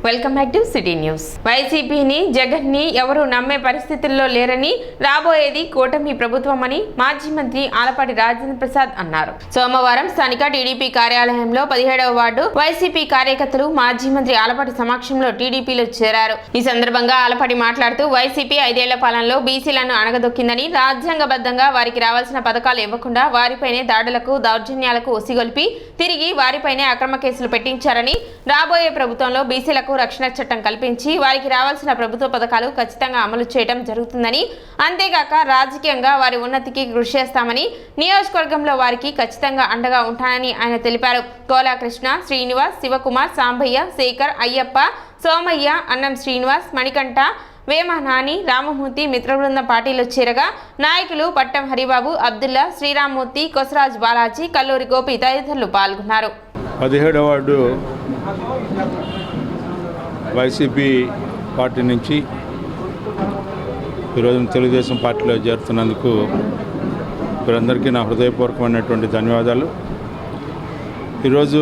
Welcome back to city news. వైసీపీని జగన్ని ఎవరు నమ్మే పరిస్థితుల్లో లేరని, రాబోయేది కూటమి ప్రభుత్వమని మాజీ మంత్రి ఆలపాటి రాజేంద్ర ప్రసాద్ అన్నారు. సోమవారం స్థానిక టీడీపీ కార్యాలయంలో 17వ వార్డు వైసీపీ కార్యకర్తలు మాజీ మంత్రి ఆలపాటి సమక్షంలో టీడీపీలో చేరారు. ఈ సందర్భంగా ఆలపాటి మాట్లాడుతూ వైసీపీ 5 ఏళ్ల పాలనలో బీసీలను అణగదొక్కిందని, రాజ్యాంగబద్ధంగా వారికి రావాల్సిన పథకాలు ఇవ్వకుండా వారిపైనే దాడులకు, దౌర్జన్యాలకు ఒసిగొల్పి తిరిగి వారిపైనే అక్రమ కేసులు పెట్టించారని, రాబోయే ప్రభుత్వంలో బీసీలకు రక్షణ చట్టం కల్పించి వారికి రావాల్సిన ప్రభుత్వ పథకాలు ఖచ్చితంగా అమలు చేయడం జరుగుతుందని, అంతేగాక రాజకీయంగా వారి ఉన్నతికి కృషి చేస్తామని, నియోజకవర్గంలో వారికి ఖచ్చితంగా అండగా ఉంటానని ఆయన తెలిపారు. కోలా కృష్ణ, శ్రీనివాస్, శివకుమార్, సాంబయ్య, శేఖర్, అయ్యప్ప, సోమయ్య, అన్నం శ్రీనివాస్, మణికంఠ, వేమ నాని, రామమూర్తి మిత్రబృందం పార్టీలో చేరగా నాయకులు పట్టం హరిబాబు, అబ్దుల్లా, శ్రీరామ్మూర్తి, కొసరాజ్ బాలాజీ, కల్లూరి గోపి తదితరులు పాల్గొన్నారు. 17వ వార్డు వైసీపీ పార్టీ నుంచి ఈరోజు తెలుగుదేశం పార్టీలో చేరుతున్నందుకు వీరందరికీ నా హృదయపూర్వకమైనటువంటి ధన్యవాదాలు. ఈరోజు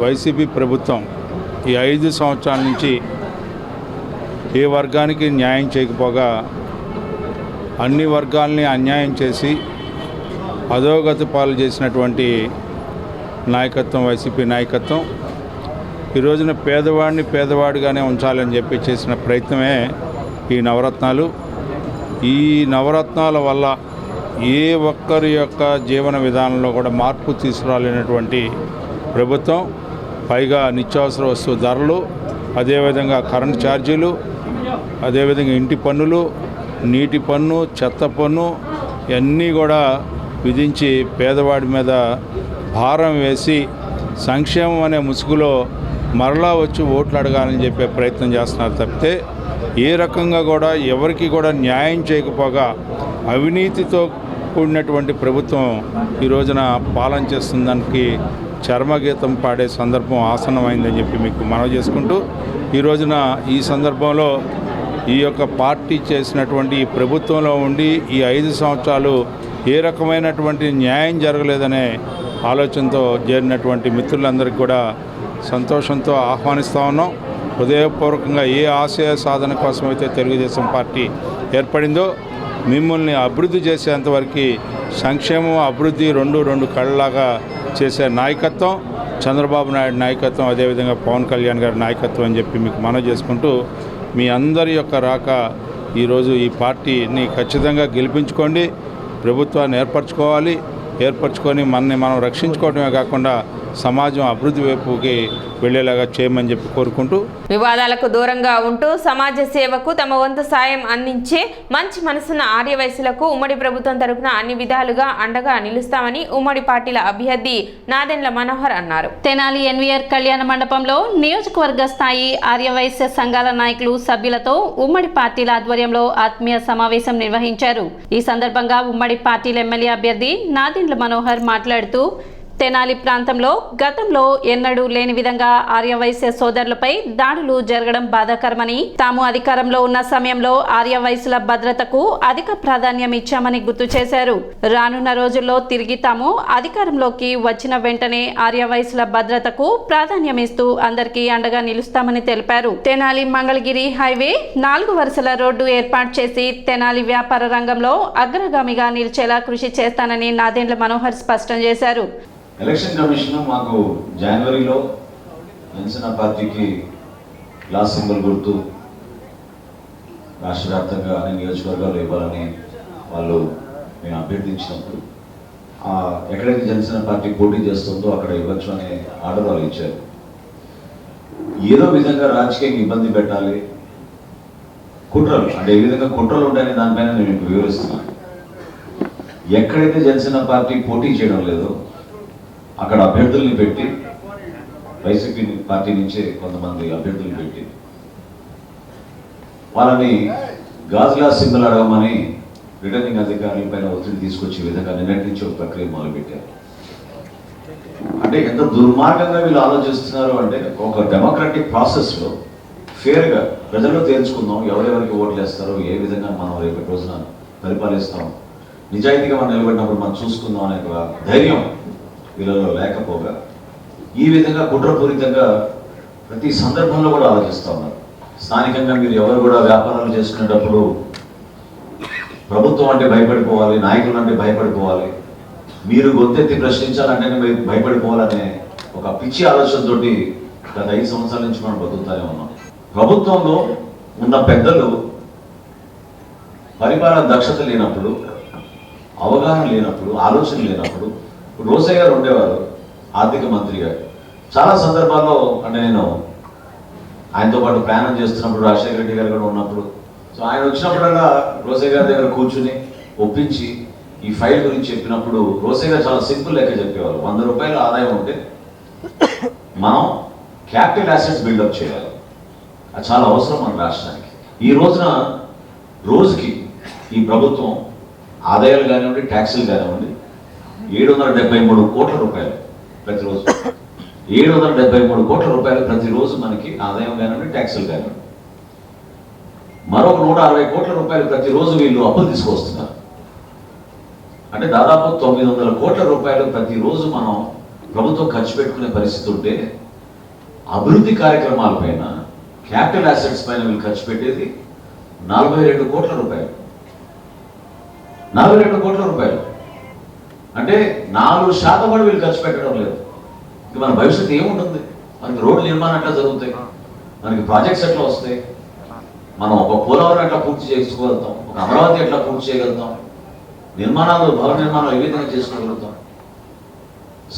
వైసీపీ ప్రభుత్వం ఈ 5 సంవత్సరాల నుంచి ఏ వర్గానికి న్యాయం చేయకపోగా అన్ని వర్గాల్ని అన్యాయం చేసి అధోగతి పాలు చేసినటువంటి నాయకత్వం వైసీపీ నాయకత్వం. ఈ రోజున పేదవాడిని పేదవాడిగానే ఉంచాలని చెప్పి చేసిన ప్రయత్నమే ఈ నవరత్నాలు. ఈ నవరత్నాల వల్ల ఏ ఒక్కరి యొక్క జీవన విధానంలో కూడా మార్పు తీసుకురాలేనటువంటి ప్రభుత్వం. పైగా నిత్యావసర వస్తువు ధరలు, అదేవిధంగా కరెంట్ ఛార్జీలు, అదేవిధంగా ఇంటి పన్నులు, నీటి పన్ను, చెత్త పన్ను ఇవన్నీ కూడా విధించి పేదవాడి మీద భారం వేసి సంక్షేమం అనే ముసుగులో మరలా వచ్చి ఓట్లు అడగాలని చెప్పే ప్రయత్నం చేస్తున్నారు తప్పితే ఏ రకంగా కూడా ఎవరికి కూడా న్యాయం చేయకపోగా అవినీతితో కూడినటువంటి ప్రభుత్వం ఈ రోజున పాలన చేస్తుందానికి చర్మగీతం పాడే సందర్భం ఆసన్నమైందని చెప్పి మీకు మనవి చేసుకుంటూ, ఈ రోజున ఈ సందర్భంలో ఈ యొక్క పార్టీ చేసినటువంటి ఈ ప్రభుత్వంలో ఉండి ఈ 5 సంవత్సరాలు ఏ రకమైనటువంటి న్యాయం జరగలేదనే ఆలోచనతో చేరినటువంటి మిత్రులందరికీ కూడా సంతోషంతో ఆహ్వానిస్తూ ఉన్నాం. హృదయపూర్వకంగా ఏ ఆశయ సాధన కోసమైతే తెలుగుదేశం పార్టీ ఏర్పడిందో మిమ్మల్ని అభివృద్ధి చేసేంతవరకు సంక్షేమం, అభివృద్ధి రెండు కళ్ళలాగా చేసే నాయకత్వం చంద్రబాబు నాయుడు నాయకత్వం, అదేవిధంగా పవన్ కళ్యాణ్ గారి నాయకత్వం అని చెప్పి మీకు మనవి చేసుకుంటూ, మీ అందరి యొక్క రాక ఈరోజు ఈ పార్టీని ఖచ్చితంగా గెలిపించుకోండి. ప్రభుత్వాన్ని ఏర్పరచుకొని మనని మనం రక్షించుకోవడమే కాకుండా సమాజం అభివృద్ధి వైపుకి వెళ్లేలాగా చేయమని చెప్పి కోరుకుంటూ, వివాదాలకు దూరంగా ఉంటూ సమాజ సేవకు తమ వంతు సాయం అందించే మంచి మనసున్న ఆర్యవైశ్యులకు ఉమ్మడి ప్రభుత్వం తరపున అన్ని విధాలుగా అండగా నిలుస్తామని ఉమ్మడి పార్టీల అభ్యర్థి నాదెండ్ల మనోహర్ అన్నారు. తెనాలి ఎన్వీఆర్ కళ్యాణ మండపంలో నియోజకవర్గ స్థాయి ఆర్యవైశ్య సంఘాల నాయకులు, సభ్యులతో ఉమ్మడి పార్టీల ఆధ్వర్యంలో ఆత్మీయ సమావేశం నిర్వహించారు. ఈ సందర్భంగా ఉమ్మడి పార్టీల ఎమ్మెల్యే అభ్యర్థి నాదెండ్ల మనోహర్ మాట్లాడుతూ, తెనాలి ప్రాంతంలో గతంలో ఎన్నడూ లేని విధంగా ఆర్యవైశ్య సోదరులపై దాడులు జరగడం బాధాకరమని, తాము అధికారంలో ఉన్న సమయంలో ఆర్యవైశ్యుల భద్రతకు అధిక ప్రాధాన్యం ఇచ్చామని గుర్తు చేశారు. రానున్న రోజుల్లో తిరిగి తాము అధికారంలోకి వచ్చిన వెంటనే ఆర్యవైశ్యుల భద్రతకు ప్రాధాన్యం ఇస్తూ అందరికీ అండగా నిలుస్తామని తెలిపారు. తెనాలి మంగళగిరి హైవే 4 వరుసల రోడ్డు ఏర్పాటు చేసి తెనాలి వ్యాపార రంగంలో అగ్రగామిగా నిలిచేలా కృషి చేస్తానని నాదెండ్ల మనోహర్ స్పష్టం చేశారు. ఎలక్షన్ కమిషన్ మాకు జనవరిలో జనసేన పార్టీకి గ్లాస్ సింబల్ గుర్తు రాష్ట్ర వ్యాప్తంగా అన్ని నియోజకవర్గాలు ఇవ్వాలని వాళ్ళు మేము అభ్యర్థించినప్పుడు ఎక్కడైతే జనసేన పార్టీ పోటీ చేస్తుందో అక్కడ ఇవ్వచ్చు అనే ఆర్డర్ వాళ్ళు ఇచ్చారు. ఏదో విధంగా రాజకీయంగా ఇబ్బంది పెట్టాలి, కుట్రలు అంటే ఏ విధంగా కుట్రలు ఉంటాయని దానిపైన నేను మీకు వివరిస్తున్నాను. ఎక్కడైతే జనసేన పార్టీ పోటీ చేయడం లేదో అక్కడ అభ్యర్థుల్ని పెట్టి, వైసీపీ పార్టీ నుంచే కొంతమంది అభ్యర్థులు పెట్టి వాళ్ళని గాజులా సింబల్ అడగమని రిటర్నింగ్ అధికారుల పైన ఒత్తిడి తీసుకొచ్చే విధంగా నిన్నటి నుంచి ఒక ప్రక్రియ మొదలుపెట్టారు. అంటే ఎంత దుర్మార్గంగా వీళ్ళు ఆలోచిస్తున్నారు అంటే, ఒక డెమోక్రటిక్ ప్రాసెస్లో ఫేర్గా ప్రజల్లో తేల్చుకుందాం, ఎవరెవరికి ఓట్లు వేస్తారో, ఏ విధంగా మనం రేపటి రోజున పరిపాలిస్తాం, నిజాయితీగా మనం నిలబడినప్పుడు మనం చూసుకుందాం అనే ధైర్యం వీళ్ళలో లేకపోగా ఈ విధంగా కుట్రపూరితంగా ప్రతి సందర్భంలో కూడా ఆలోచిస్తూ ఉన్నారు. స్థానికంగా మీరు ఎవరు కూడా వ్యాపారాలు చేసుకునేటప్పుడు ప్రభుత్వం అంటే భయపడిపోవాలి, నాయకులు అంటే భయపడిపోవాలి, మీరు గొంతెత్తి ప్రశ్నించాలంటే మీరు భయపడిపోవాలనే ఒక పిచ్చి ఆలోచనతోటి గత 5 సంవత్సరాల నుంచి మనం బతుకుతానే ఉన్నాం. ప్రభుత్వంలో ఉన్న పెద్దలు పరిపాలన దక్షత లేనప్పుడు, అవగాహన లేనప్పుడు, ఆలోచన లేనప్పుడు, రోసయ్య గారు ఉండేవారు ఆర్థిక మంత్రిగా. చాలా సందర్భాల్లో అంటే నేను ఆయనతో పాటు ప్రయాణం చేస్తున్నప్పుడు, రాజశేఖర రెడ్డి గారు కూడా ఉన్నప్పుడు, సో ఆయన వచ్చినప్పుడల్లా రోసయ్య గారి దగ్గర కూర్చుని ఒప్పించి ఈ ఫైల్ గురించి చెప్పినప్పుడు రోసయ్య గారు చాలా సింపుల్ లెక్క చెప్పేవారు. 100 రూపాయల ఆదాయం ఉంటే మనం క్యాపిటల్ అసెట్స్ బిల్డప్ చేయాలి, అది చాలా అవసరం మన రాష్ట్రానికి. ఈ రోజున రోజుకి ఈ ప్రభుత్వం ఆదాయాలు కానివ్వండి, ట్యాక్సులు కానివ్వండి 773 కోట్ల రూపాయలు ప్రతిరోజు, 773 కోట్ల రూపాయలు ప్రతిరోజు మనకి ఆదాయం కానివ్వండి, ట్యాక్సులు కానివ్వండి. మరొక 160 కోట్ల రూపాయలు ప్రతిరోజు వీళ్ళు అప్పులు తీసుకొస్తున్నారు. అంటే దాదాపు 900 కోట్ల రూపాయలు ప్రతిరోజు మనం ప్రభుత్వం ఖర్చు పెట్టుకునే పరిస్థితి ఉంటే, అభివృద్ధి కార్యక్రమాలపైన, క్యాపిటల్ అసెట్స్ పైన వీళ్ళు ఖర్చు పెట్టేది 42 కోట్ల రూపాయలు. 42 కోట్ల రూపాయలు అంటే 4% కూడా వీళ్ళు ఖర్చు పెట్టడం లేదు. ఇంక మన భవిష్యత్తు ఏముంటుంది? మనకి రోడ్ల నిర్మాణం ఎట్లా జరుగుతాయి, మనకి ప్రాజెక్ట్స్ ఎట్లా వస్తాయి, మనం ఒక పోలవరం ఎట్లా పూర్తి చేసుకోగలుగుతాం, ఒక అమరావతి ఎట్లా పూర్తి చేయగలుగుతాం, నిర్మాణాలు, భవన నిర్మాణాలు ఏ విధంగా చేసుకోగలుగుతాం?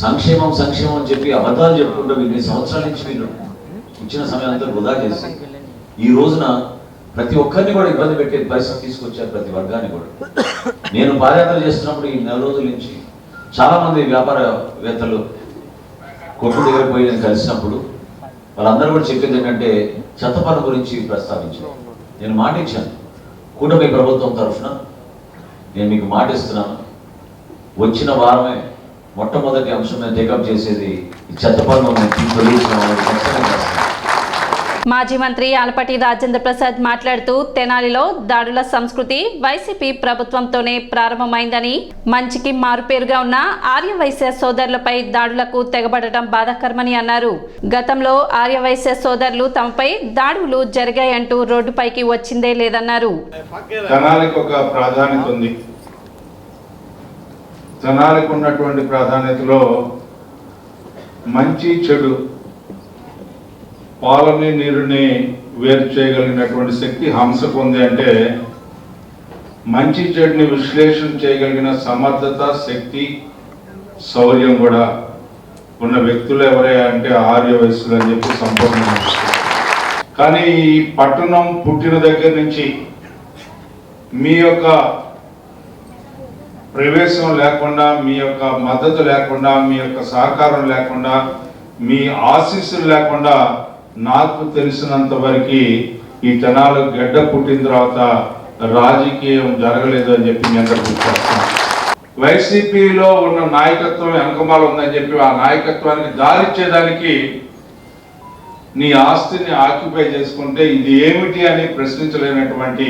సంక్షేమం సంక్షేమం అని చెప్పి అబద్ధాలు చెప్పుకుంటూ ఇన్ని సంవత్సరాల నుంచి వీళ్ళు ఇచ్చిన సమయం అంతా వృధా చేసి ఈ రోజున ప్రతి ఒక్కరిని కూడా ఇబ్బంది పెట్టే పరిస్థితి తీసుకొచ్చారు, ప్రతి వర్గాన్ని కూడా. నేను పాదయాత్ర చేస్తున్నప్పుడు ఈ 4 రోజుల నుంచి చాలా మంది వ్యాపారవేత్తలు కొట్టు దగ్గర పోయి నేను కలిసినప్పుడు వాళ్ళందరూ కూడా చెప్పేది ఏంటంటే చెత్త పన్ను గురించి ప్రస్తావించారు. నేను మాట ఇచ్చాను, కూటమి ప్రభుత్వం తరఫున నేను మీకు మాట ఇస్తున్నాను, వచ్చిన వారమే మొట్టమొదటి అంశం మీద టేకప్ చేసేది ఈ చెత్త పన్ను మాజీ మంత్రి ఆలపాటి రాజేంద్ర ప్రసాద్ మాట్లాడుతూ తెనాలిలో దాడుల సంస్కృతి వైసీపీ ప్రభుత్వంతోనే ప్రారంభమైందని, మంచికి మారుపేరుగా ఉన్న ఆర్యవైశ్య సోదరులపై దాడులకు తెగబడటం బాధాకరమని అన్నారు. గతంలో ఆర్యవైశ్య సోదరులు తమపై దాడులు జరిగాయంటూ రోడ్డుపైకి వచ్చిందే లేదన్నారు. తెనాలికి ఒక ప్రాధాన్యత ఉంది. తెనాలికి ఉన్నటువంటి ప్రాధాన్యతలో మంచి చెడు, పాలని నీరుని వేరు చేయగలిగినటువంటి శక్తి హంసకు ఉంది. అంటే మంచి చెడుని విశ్లేషణ చేయగలిగిన సమర్థత, శక్తి, శౌర్యం కూడా ఉన్న వ్యక్తులు ఎవరే అంటే ఆర్యవైశ్యులు అని చెప్పి సంపూర్ణంగా. కానీ ఈ పట్టణం పుట్టిన దగ్గర నుంచి మీ యొక్క ప్రవేశం లేకుండా, మీ యొక్క మద్దతు లేకుండా, మీ యొక్క సహకారం లేకుండా, మీ ఆశీస్సులు లేకుండా నాకు తెలిసినంత వరకు ఈ తెనాలి గడ్డ పుట్టిన తర్వాత రాజకీయం జరగలేదు అని చెప్పి నేను గుర్తిస్తాను. వైసీపీలో ఉన్న నాయకత్వం వెనకమాల ఉందని చెప్పి ఆ నాయకత్వానికి దారిచ్చేదానికి నీ ఆస్తిని ఆక్యుపై చేసుకుంటే ఇది ఏమిటి అని ప్రశ్నించలేనటువంటి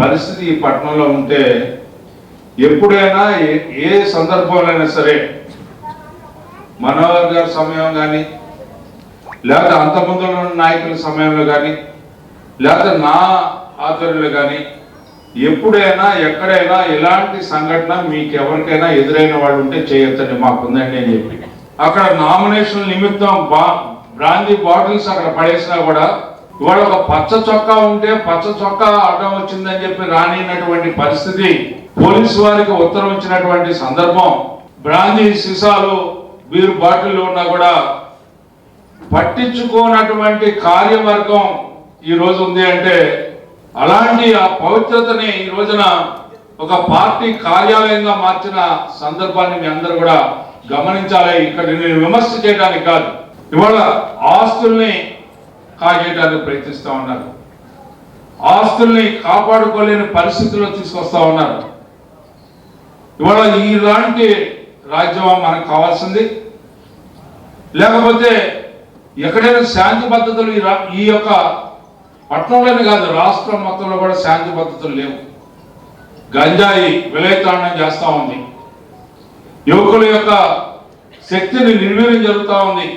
పరిస్థితి ఈ పట్టణంలో ఉంటే, ఎప్పుడైనా ఏ సందర్భంలో సరే మనోహర్ గారి సమయం కానీ, లేకపోతే అంతకుముందు ఉన్న నాయకుల సమయంలో కానీ, లేకపోతే నా ఆధ్వర్యంలో కానీ ఎప్పుడైనా ఎక్కడైనా ఇలాంటి సంఘటన మీకు ఎవరికైనా ఎదురైన వాళ్ళు ఉంటే చేయొచ్చండి, మాకుందండి అని చెప్పి అక్కడ నామినేషన్ నిమిత్తం బ్రాందీ బాటిల్స్ అక్కడ పడేసినా కూడా ఇవాళ ఒక పచ్చ చొక్కా ఉంటే పచ్చ చొక్కా అడ్డం వచ్చిందని చెప్పి రానినటువంటి పరిస్థితి, పోలీసు వారికి ఉత్తరం ఇచ్చినటువంటి సందర్భం, బ్రాందీ సీసాలు బీరు బాటిల్ ఉన్నా కూడా పట్టించుకోనటువంటి కార్యవర్గం ఈ రోజు ఉంది. అంటే అలాంటి ఆ పవిత్రతని ఈ రోజున ఒక పార్టీ కార్యాలయంగా మార్చిన సందర్భాన్ని మీ అందరూ కూడా గమనించాలి. ఇక్కడ నేను విమర్శ చేయడానికి కాదు, ఇవాళ ఆస్తుల్ని కాజేయడానికి ప్రయత్నిస్తూ ఉన్నారు, ఆస్తుల్ని కాపాడుకోలేని పరిస్థితుల్లో తీసుకొస్తా ఉన్నారు. ఇవాళ ఇలాంటి రాజ్యం మనకు కావాల్సింది. లేకపోతే ఎక్కడైనా శాంతి పద్ధతులు ఈ యొక్క పట్టణంలోనే కాదు రాష్ట్రం మొత్తంలో కూడా శాంతి పద్ధతులు లేవు. గంజాయి విలయతాండం చేస్తూ ఉంది, యువకుల యొక్క శక్తిని నిర్వీర్యం జరుగుతూ ఉంది.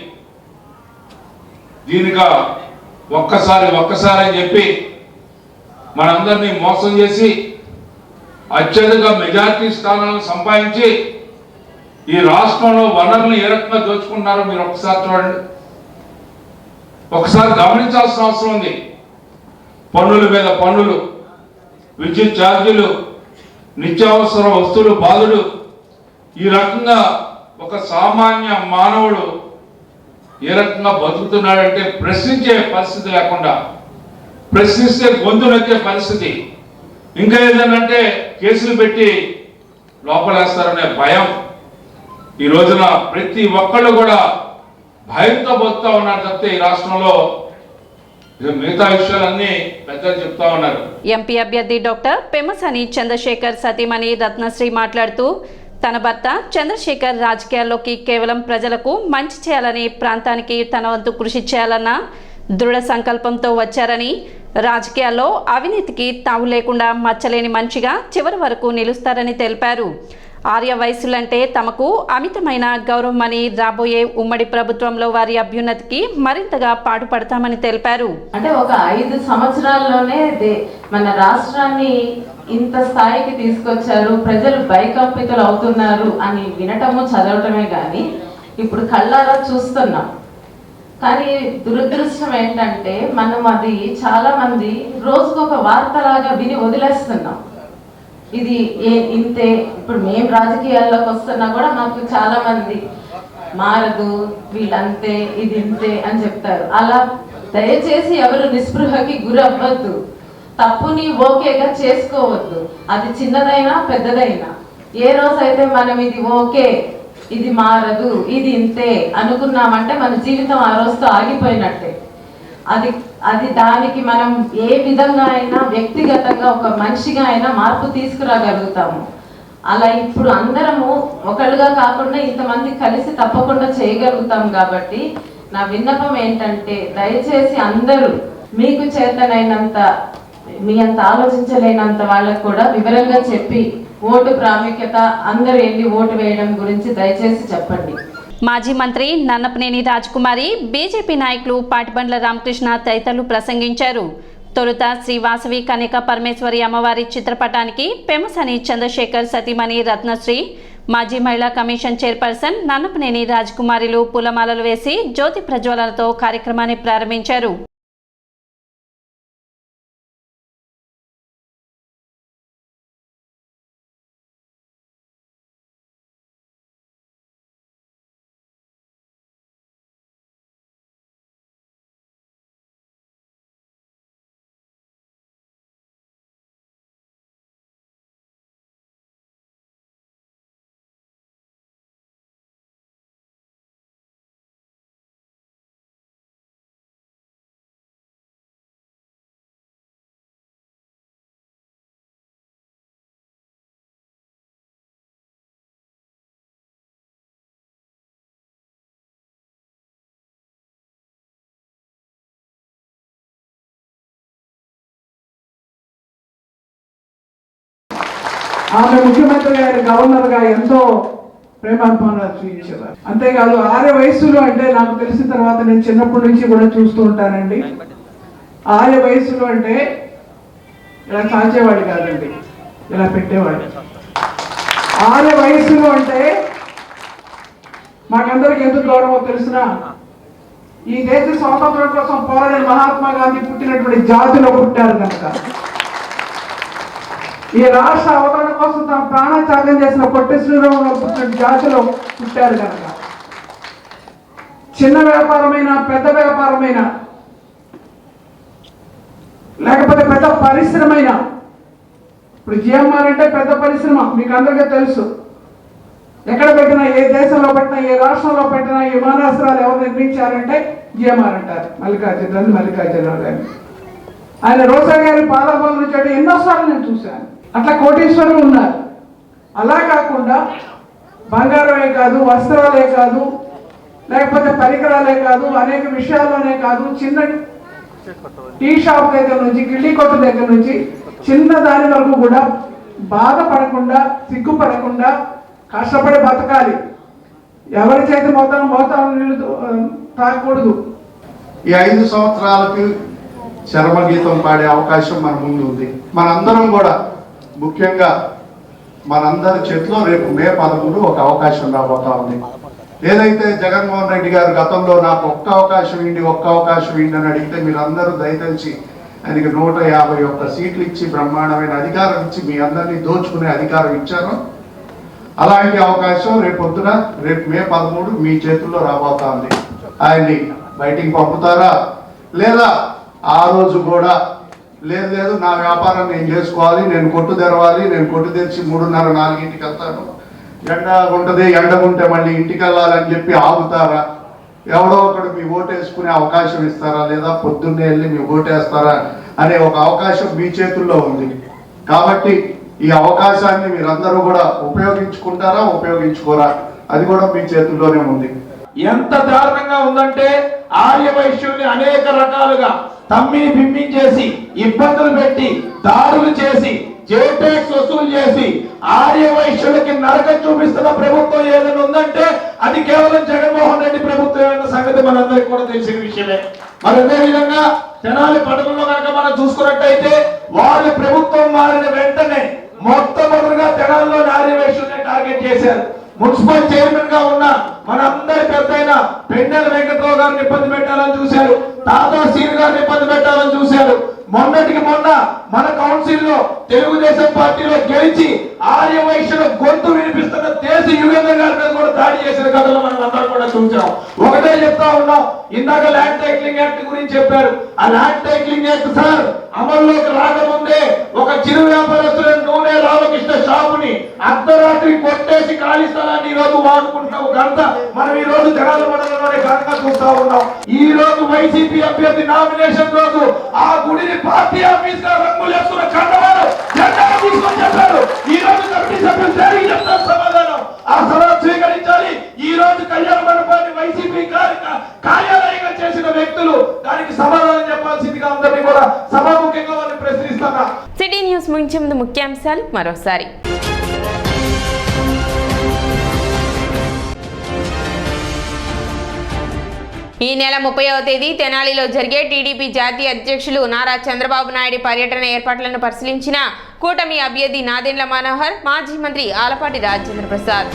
దీనిగా ఒక్కసారి అని చెప్పి మనందరినీ మోసం చేసి అత్యధిక మెజారిటీ స్థానాలను సంపాదించి ఈ రాష్ట్రంలో వనరులను ఏ రకంగా దోచుకుంటున్నారో మీరు ఒకసారి చూడండి. ఒకసారి గమనించాల్సిన అవసరం ఉంది. పన్నుల మీద పన్నులు, విద్యుత్ ఛార్జీలు, నిత్యావసర వస్తువులు బాధలు, ఈ రకంగా ఒక సామాన్య మానవుడు ఏ రకంగా బతుకుతున్నాడంటే ప్రశ్నించే పరిస్థితి లేకుండా, ప్రశ్నిస్తే గొంతు నొక్కే పరిస్థితి, ఇంకా ఏదనంటే కేసులు పెట్టి లోపలేస్తారనే భయం. ఈ రోజున ప్రతి ఒక్కళ్ళు కూడా భయంతో బతుకుతా ఉన్నారు తప్పితే ఈ రాష్ట్రంలో మిగతా విషయాలన్నీ పెద్దలు చెప్తా ఉన్నారు. ఎంపీ అభ్యర్థి డాక్టర్ పెమ్మసాని చంద్రశేఖర్ సతీమణి రత్నశ్రీ మాట్లాడుతూ తన భర్త చంద్రశేఖర్ రాజకీయాల్లోకి కేవలం ప్రజలకు మంచి చేయాలని, ప్రాంతానికి తన వంతు కృషి చేయాలన్న దృఢ సంకల్పంతో వచ్చారని, రాజకీయాల్లో అవినీతికి తావు లేకుండా మచ్చలేని మనిషిగా చివరి వరకు నిలుస్తారని తెలిపారు. ఆర్య వయసులంటే తమకు అమితమైన గౌరవమని, రాబోయే ఉమ్మడి ప్రభుత్వంలో వారి అభ్యున్నతికి మరింతగా పాటుపడతామని తెలిపారు. అంటే ఒక 5 సంవత్సరాల్లోనే మన రాష్ట్రాన్ని ఇంత స్థాయికి తీసుకొచ్చారు, ప్రజలు భయకంపితులు అవుతున్నారు అని వినటము చదవటమే కానీ ఇప్పుడు కళ్ళారా చూస్తున్నాం. కానీ దురదృష్టం ఏంటంటే మనం అది చాలా మంది రోజుకొక వార్తలాగా విని వదిలేస్తున్నాం. ఇది ఇంతే, ఇప్పుడు మేము రాజకీయాల్లోకి వస్తున్నా కూడా మాకు చాలా మంది మారదు, వీళ్ళంతే, ఇది ఇంతే అని చెప్తారు. అలా దయచేసి ఎవరు నిస్పృహకి గురి అవ్వద్దు, తప్పుని ఓకేగా చేసుకోవద్దు. అది చిన్నదైనా పెద్దదైనా ఏ రోజైతే మనం ఇది ఓకే, ఇది మారదు, ఇది ఇంతే అనుకున్నామంటే మన జీవితం ఆ రోజుతో ఆగిపోయినట్టే. అది దానికి మనం ఏ విధంగా అయినా వ్యక్తిగతంగా ఒక మనిషిగా అయినా మార్పు తీసుకురాగలుగుతాము. అలా ఇప్పుడు అందరము ఒకళ్ళుగా కాకుండా ఇంతమంది కలిసి తప్పకుండా చేయగలుగుతాం. కాబట్టి నా విన్నపం ఏంటంటే దయచేసి అందరూ మీకు చేతనైనంత, మీ అంత ఆలోచించలేనంత వాళ్ళకు కూడా వివరంగా చెప్పి ఓటు ప్రాముఖ్యత, అందరూ వెళ్ళి ఓటు వేయడం గురించి దయచేసి చెప్పండి. మాజీ మంత్రి నన్నపనేని రాజకుమారి, బీజేపీ నాయకులు పాటిబండ్ల రామకృష్ణ తదితరులు ప్రసంగించారు. తొలుత శ్రీ వాసవి కన్యక పరమేశ్వరి అమ్మవారి చిత్రపటానికి పెమ్మసాని చంద్రశేఖర్ సతీమణి రత్నశ్రీ, మాజీ మహిళా కమిషన్ చైర్పర్సన్ నన్నపనేని రాజకుమారిలు పూలమాలలు వేసి జ్యోతి ప్రజ్వలనతో కార్యక్రమాన్ని ప్రారంభించారు. ఆమె ముఖ్యమంత్రి గారి గవర్నర్గా ఎంతో ప్రేమాభిమానాలు చూపించేవారు. అంతేకాదు ఆర్య వయస్సులో అంటే నాకు తెలిసిన తర్వాత నేను చిన్నప్పటి నుంచి కూడా చూస్తూ ఉంటానండి. ఆర్య వయస్సులో అంటే ఇలా కాల్చేవాడు కాదండి, ఇలా పెట్టేవాడు. ఆర్య వయస్సులో అంటే మాకందరికి ఎందుకు గౌరవం తెలిసిన, ఈ దేశ స్వాతంత్రం కోసం పోరాడిన మహాత్మా గాంధీ పుట్టినటువంటి జాతిలో పుట్టారు కనుక, ఈ రాష్ట్ర అవతరణ కోసం తమ ప్రాణ త్యాగం చేసిన పొట్టి శ్రీరాములు పుట్టిన జాతిలో పుట్టారు కనుక, చిన్న వ్యాపారమైన పెద్ద వ్యాపారమైన లేకపోతే పెద్ద పరిశ్రమైన, ఇప్పుడు జిఎంఆర్ అంటే పెద్ద పరిశ్రమ మీకు అందరికీ తెలుసు. ఎక్కడ పెట్టినా, ఏ దేశంలో పెట్టినా, ఏ రాష్ట్రంలో పెట్టినా విమానాశ్రయాలు ఎవరు నిర్మించారంటే జిఎంఆర్ అంటారు. మల్లికార్జునరావు గారు, ఆయన రోజా గారి పాదాభాలు చేయడం ఎన్నోసార్లు నేను చూశాను. అట్లా కోటీశ్వరులు ఉన్నారు. అలా కాకుండా బంగారమే కాదు, వస్త్రాలే కాదు, లేకపోతే పరికరాలే కాదు, అనేక విషయాల్లోనే కాదు, చిన్న టీ షాప్ దగ్గర నుంచి, కిళ్ళీ కొట్టు దగ్గర నుంచి చిన్న దాని వరకు కూడా బాధపడకుండా, సిగ్గుపడకుండా కష్టపడి బతకాలి. ఎవరి చేతి మోతాదు నీళ్లు తాగకూడదు. ఈ 5 సంవత్సరాలకి చరమగీతం పాడే అవకాశం మన ముందు ఉంది. మనందరం కూడా ముఖ్యంగా మనందరి చేతిలో రేపు మే 13 ఒక అవకాశం రాబోతా ఉంది. ఏదైతే జగన్మోహన్ రెడ్డి గారు గతంలో నాకు ఒక్క అవకాశం ఇండి అని అడిగితే మీరందరూ దయతలిచి ఆయనకి 151 సీట్లు ఇచ్చి బ్రహ్మాండమైన అధికారం ఇచ్చి మీ అందరినీ దోచుకునే అధికారం ఇచ్చారు. అలాంటి అవకాశం రేపు మే 13 మీ చేతుల్లో రాబోతా ఉంది. ఆయన్ని బయటికి పంపుతారా లేదా ఆ రోజు కూడా లేదు నా వ్యాపారం నేను చేసుకోవాలి, నేను కొట్టు తెరవాలి, నేను కొట్టు తెరిచి 3:30, 4ంటికి వెళ్తాను, ఎండ ఉంటే మళ్ళీ ఇంటికి వెళ్ళాలని చెప్పి ఆగుతారా? ఎవడో ఒకడు మీ ఓటు వేసుకునే అవకాశం ఇస్తారా లేదా పొద్దున్నే వెళ్ళి మీ ఓటేస్తారా అనే ఒక అవకాశం మీ చేతుల్లో ఉంది. కాబట్టి ఈ అవకాశాన్ని మీరందరూ కూడా ఉపయోగించుకుంటారా ఉపయోగించుకోరా అది కూడా మీ చేతుల్లోనే ఉంది. ఎంత దారుణంగా ఉందంటే ఆర్యవైశ్యుల్ని అనేక రకాలుగా తమ్మిని బింబించేసి ఇబ్బందులు పెట్టి దాడులు చేసి జేటాక్స్ వసూలు చేసి ఆర్యవైశ్యులకి నరకం చూపిస్తున్న ప్రభుత్వం ఏదైనా ఉందంటే అది కేవలం జగన్మోహన్ రెడ్డి ప్రభుత్వం అన్న సంగతి మనందరికీ కూడా తెలిసిన విషయమే. మరి అదే విధంగా తెనాలి పట్టణంలో కనుక మనం చూసుకున్నట్టయితే వాళ్ళ ప్రభుత్వం మారిన వెంటనే మొట్టమొదటిగా తెనాలిలో ఆర్యవైశ్యుల్ని టార్గెట్ చేశారు. మున్సిపల్ చైర్మన్ గా ఉన్న మనందరి పెద్దయిన పెన్నెల వెంకట్రావు గారిని ఇబ్బంది పెట్టాలని చూశారు, తాతా సీన్ గారిని ఇబ్బంది పెట్టాలని చూశారు. మొన్నటికి మొన్న మన కౌన్సిల్ లో తెలుగుదేశం పార్టీలో గెలిచి ఆర్యవైశ్యుల గొంతు వినిపిస్తున్న దేశీ యుగేంద్ర గారి మీద కూడా దాడి చేసిన కథలు మనం అందరం కూడా చూసాం. ఒకటే చెప్తా ఉన్నాం, ఇందాక ల్యాండ్ టైటిలింగ్ యాక్ట్ గురించి చెప్పారు. ఆ ల్యాండ్ టైటిలింగ్ యాక్ట్ సార్ అమల్లోకి రాకముందే ఒక చిరు వ్యాపారస్తులైన నూనె రామకృష్ణ షాపుని అర్ధరాత్రి కొట్టేసి ఖాళీ స్థలాన్ని ఈ రోజు వాడుకుంటున్నాం కనుక మనం ఈ రోజు తెనాలి మండలంలోనే కనుక చూస్తా ఉన్నాం. ఈ రోజు వైసీపీ అభ్యర్థి నామినేషన్ రోజు ఆ గుడిని పార్టీ ఆఫీస్ గా రంగులు వేసుకున్న కండవారు జెండాలు తీసుకొని చెప్పారు. ఈ రోజు కమిటీ సభ్యులు జరిగి చెప్తారు సమాధానం. ఆ సలహా స్వీకరించాలి. ఈ రోజు కళ్యాణ మండపాన్ని వైసీపీ కార్యాలయంగా చేసిన వ్యక్తులు దానికి సమాధానం చెప్పాల్సిందిగా అందరినీ కూడా సభాముఖంగా వాళ్ళని ప్రశ్నిస్తున్నా. సిటీ న్యూస్ ముగించే ముందు ముఖ్యాంశాలు మరోసారి. ఈ నెల 30వ తేదీ తెనాలిలో జరిగే టీడీపీ జాతీయ అధ్యక్షులు నారా చంద్రబాబు నాయుడు పర్యటన ఏర్పాట్లను పరిశీలించిన కూటమి అభ్యర్థి నాదెండ్ల మనోహర్, మాజీ మంత్రి ఆలపాటి రాజేంద్ర ప్రసాద్.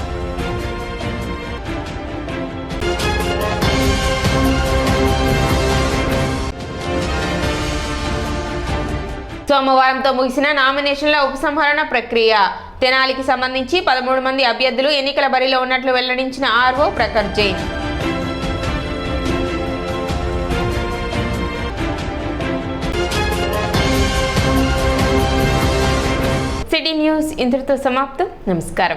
సోమవారంతో ముగిసిన నామినేషన్ల ఉపసంహరణ ప్రక్రియ. తెనాలికి సంబంధించి 13 మంది అభ్యర్థులు ఎన్నికల బరిలో ఉన్నట్లు వెల్లడించిన RO Prakhar Jain. City news ఇంతటితో సమాప్తం. నమస్కారం.